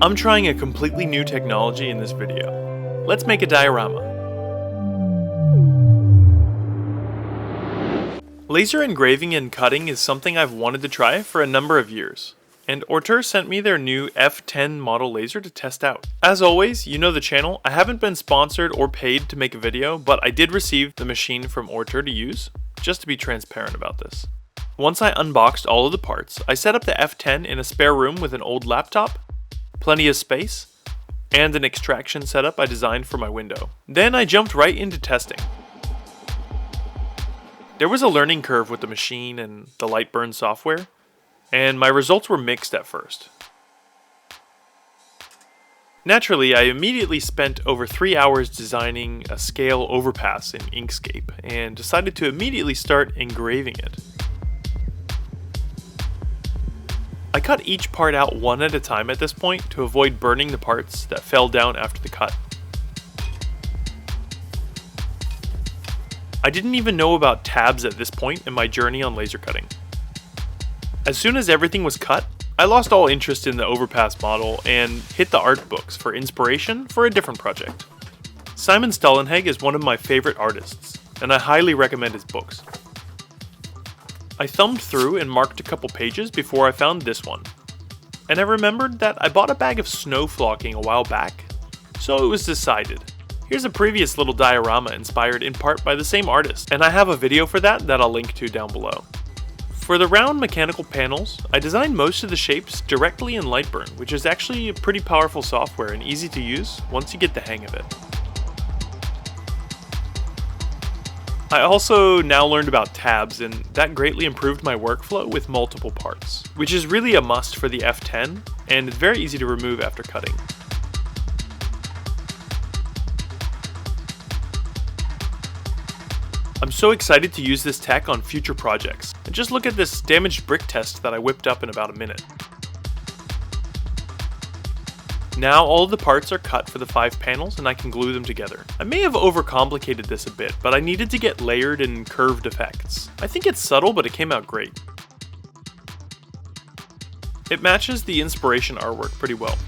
I'm trying a completely new technology in this video. Let's make a diorama. Laser engraving and cutting is something I've wanted to try for a number of years, and Ortur sent me their new F10 model laser to test out. As always, you know the channel, I haven't been sponsored or paid to make a video, but I did receive the machine from Ortur to use, just to be transparent about this. Once I unboxed all of the parts, I set up the F10 in a spare room with an old laptop, plenty of space, and an extraction setup I designed for my window. Then I jumped right into testing. There was a learning curve with the machine and the Lightburn software, and my results were mixed at first. Naturally, I immediately spent over 3 hours designing a scale overpass in Inkscape, and decided to immediately start engraving it. I cut each part out one at a time at this point to avoid burning the parts that fell down after the cut. I didn't even know about tabs at this point in my journey on laser cutting. As soon as everything was cut, I lost all interest in the overpass model and hit the art books for inspiration for a different project. Simon Stalenhag is one of my favorite artists, and I highly recommend his books. I thumbed through and marked a couple pages before I found this one, and I remembered that I bought a bag of snow flocking a while back, so it was decided. Here's a previous little diorama inspired in part by the same artist, and I have a video for that I'll link to down below. For the round mechanical panels, I designed most of the shapes directly in Lightburn, which is actually a pretty powerful software and easy to use once you get the hang of it. I also now learned about tabs, and that greatly improved my workflow with multiple parts, which is really a must for the F10, and it's very easy to remove after cutting. I'm so excited to use this tech on future projects, and just look at this damaged brick test that I whipped up in about a minute. Now all of the parts are cut for the 5 panels and I can glue them together. I may have overcomplicated this a bit, but I needed to get layered and curved effects. I think it's subtle, but it came out great. It matches the inspiration artwork pretty well.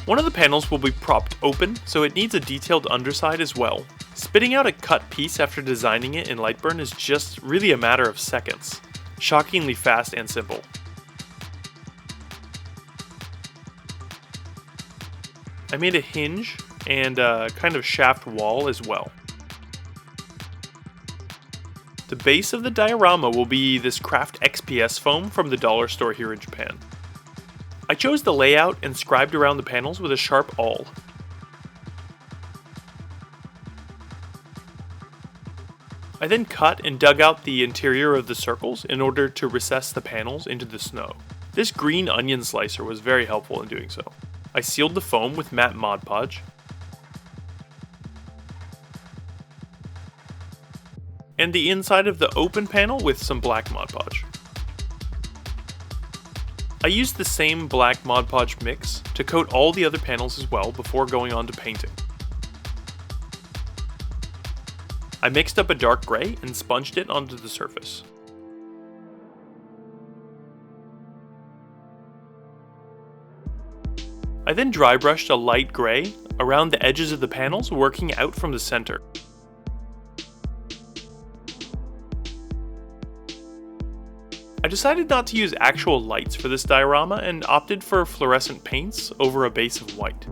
One of the panels will be propped open, so it needs a detailed underside as well. Spitting out a cut piece after designing it in Lightburn is just really a matter of seconds. Shockingly fast and simple. I made a hinge and a kind of shaft wall as well. The base of the diorama will be this Craft XPS foam from the dollar store here in Japan. I chose the layout and scribed around the panels with a sharp awl. I then cut and dug out the interior of the circles in order to recess the panels into the snow. This green onion slicer was very helpful in doing so. I sealed the foam with matte Mod Podge, and the inside of the open panel with some black Mod Podge. I used the same black Mod Podge mix to coat all the other panels as well before going on to painting. I mixed up a dark gray and sponged it onto the surface. I then dry brushed a light gray around the edges of the panels, working out from the center. I decided not to use actual lights for this diorama and opted for fluorescent paints over a base of white.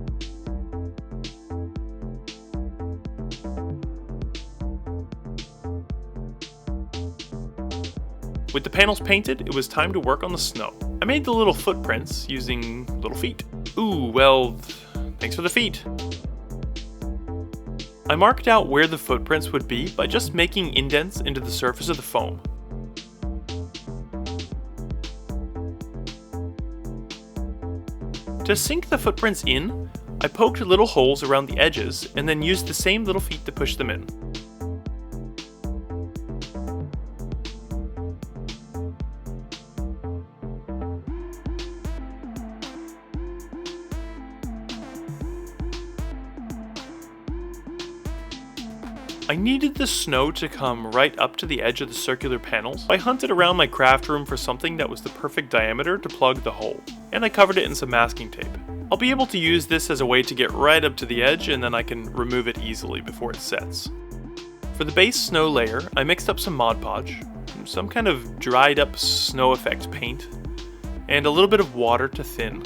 With the panels painted, it was time to work on the snow. I made the little footprints using little feet. Ooh, well, thanks for the feet. I marked out where the footprints would be by just making indents into the surface of the foam. To sink the footprints in, I poked little holes around the edges and then used the same little feet to push them in. I needed the snow to come right up to the edge of the circular panels. I hunted around my craft room for something that was the perfect diameter to plug the hole, and I covered it in some masking tape. I'll be able to use this as a way to get right up to the edge, and then I can remove it easily before it sets. For the base snow layer, I mixed up some Mod Podge, some kind of dried up snow effect paint, and a little bit of water to thin.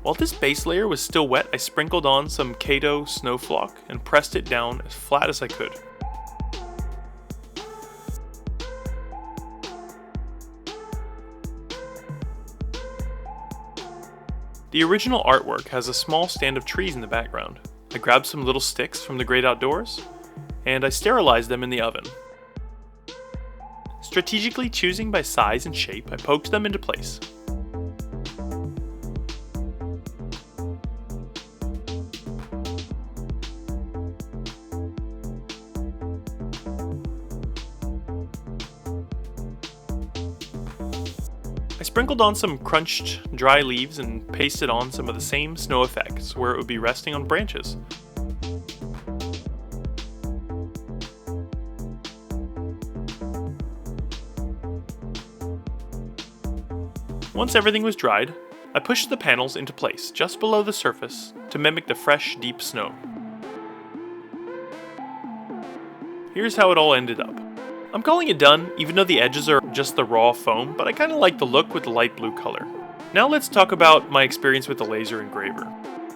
While this base layer was still wet, I sprinkled on some Kato snow flock and pressed it down as flat as I could. The original artwork has a small stand of trees in the background. I grabbed some little sticks from the great outdoors, and I sterilized them in the oven. Strategically choosing by size and shape, I poked them into place. I sprinkled on some crunched dry leaves and pasted on some of the same snow effects where it would be resting on branches. Once everything was dried, I pushed the panels into place just below the surface to mimic the fresh, deep snow. Here's how it all ended up. I'm calling it done, even though the edges are just the raw foam, but I kinda like the look with the light blue color. Now let's talk about my experience with the laser engraver.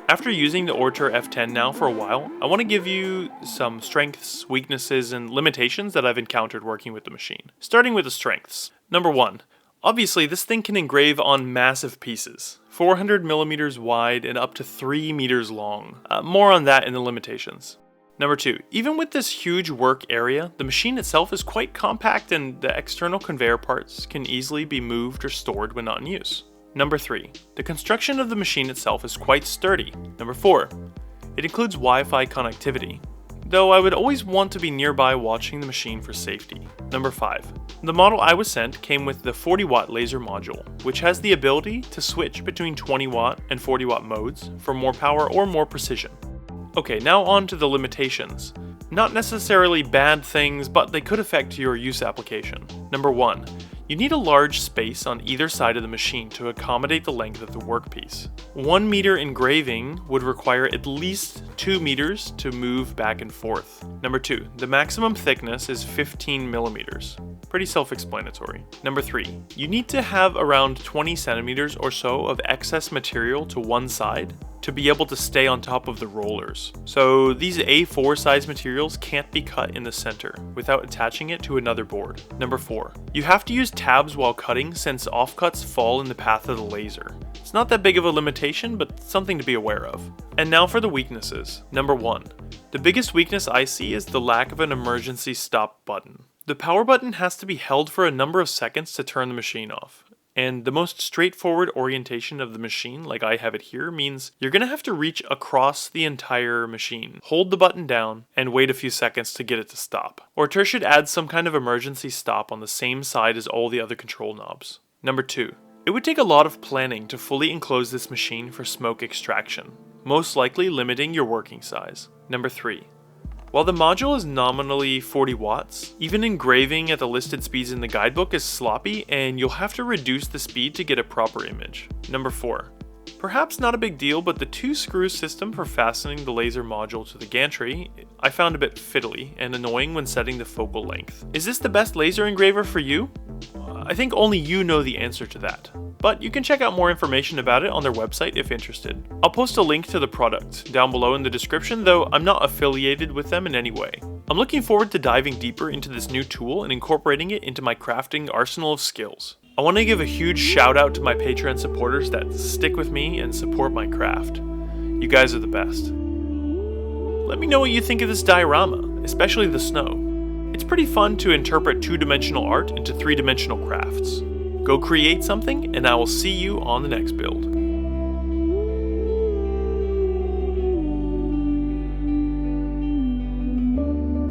After using the Ortur F10 now for a while, I want to give you some strengths, weaknesses, and limitations that I've encountered working with the machine. Starting with the strengths. Number 1. Obviously, this thing can engrave on massive pieces, 400 millimeters wide and up to 3 meters long. More on that in the limitations. Number 2, even with this huge work area, the machine itself is quite compact and the external conveyor parts can easily be moved or stored when not in use. Number 3, the construction of the machine itself is quite sturdy. Number 4, it includes Wi-Fi connectivity, though I would always want to be nearby watching the machine for safety. Number 5, the model I was sent came with the 40 watt laser module, which has the ability to switch between 20 watt and 40 watt modes for more power or more precision. Okay, now on to the limitations. Not necessarily bad things, but they could affect your use application. Number 1, you need a large space on either side of the machine to accommodate the length of the workpiece. 1 meter engraving would require at least 2 meters to move back and forth. Number 2, the maximum thickness is 15 millimeters. Pretty self-explanatory. Number 3, you need to have around 20 centimeters or so of excess material to one side to be able to stay on top of the rollers. So these A4 size materials can't be cut in the center without attaching it to another board. Number 4, you have to use tabs while cutting since offcuts fall in the path of the laser. It's not that big of a limitation, but something to be aware of. And now for the weaknesses. Number 1, the biggest weakness I see is the lack of an emergency stop button. The power button has to be held for a number of seconds to turn the machine off. And the most straightforward orientation of the machine, like I have it here, means you're going to have to reach across the entire machine, hold the button down, and wait a few seconds to get it to stop. Ortur should add some kind of emergency stop on the same side as all the other control knobs. Number 2, it would take a lot of planning to fully enclose this machine for smoke extraction, most likely limiting your working size. Number 3, while the module is nominally 40 watts, even engraving at the listed speeds in the guidebook is sloppy and you'll have to reduce the speed to get a proper image. Number 4, perhaps not a big deal, but the 2-screw system for fastening the laser module to the gantry I found a bit fiddly and annoying when setting the focal length. Is this the best laser engraver for you? I think only you know the answer to that, but you can check out more information about it on their website if interested. I'll post a link to the product down below in the description, though I'm not affiliated with them in any way. I'm looking forward to diving deeper into this new tool and incorporating it into my crafting arsenal of skills. I want to give a huge shout out to my Patreon supporters that stick with me and support my craft. You guys are the best. Let me know what you think of this diorama, especially the snow. It's pretty fun to interpret two-dimensional art into three-dimensional crafts. Go create something, and I will see you on the next build.